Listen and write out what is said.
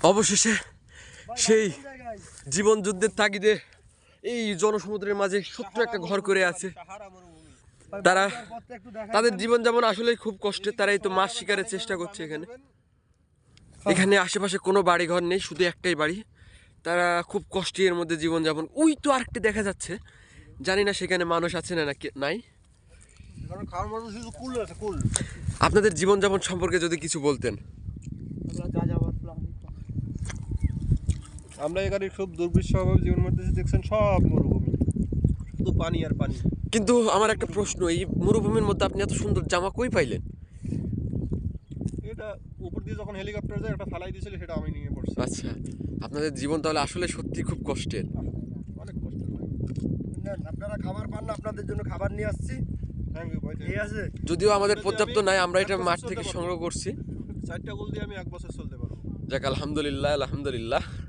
অবশেষে সেই জীবন যুদ্ধের তাগিদে এই জনসমুদ্রের মাঝে ছোট্ট একটা ঘর করে আছে। তারা তাদের জীবনযাপন আসলে খুব কষ্টে। তারা এই তো মাছ শিকারের চেষ্টা করছে। এখানে আশেপাশে কোনো বাড়ি ঘর নেই, শুধু একটাই বাড়ি। তারা খুব কষ্টের মধ্যে জীবনযাপন। ওই তো আরেকটা দেখা যাচ্ছে, জানি না সেখানে মানুষ আছে না নাই। আপনাদের জীবনযাপন সম্পর্কে যদি কিছু বলতেন। আমরা এখানে খুব দুর্বিষহভাবে জীবন মধ্যে দেখছেন সব মরুভূমি, শুধু পানি আর পানি। কিন্তু আমার একটা প্রশ্ন, এই মরুভূমির মধ্যে আপনি এত সুন্দর জামা কই পাইলেন? এটা উপর দিয়ে যখন হেলিকপ্টার যায়, একটা ফালাই দিয়েছিল, সেটা আমি নিয়ে পড়ছি। আচ্ছা, আপনাদের জীবন তাহলে আসলে সত্যি খুব কষ্টের। অনেক কষ্ট। আপনারা খাবার পান না, আপনাদের জন্য খাবার নিয়ে আসছি। থ্যাংক ইউ ভাই। ঠিক আছে, যদিও আমাদের পর্যাপ্ত নাই, আমরা এটা মাঠ থেকে সংগ্রহ করছি। 4টা গোল দিয়ে আমি 1 বছর চলতে পারবো। যাক, আলহামদুলিল্লাহ আলহামদুলিল্লাহ।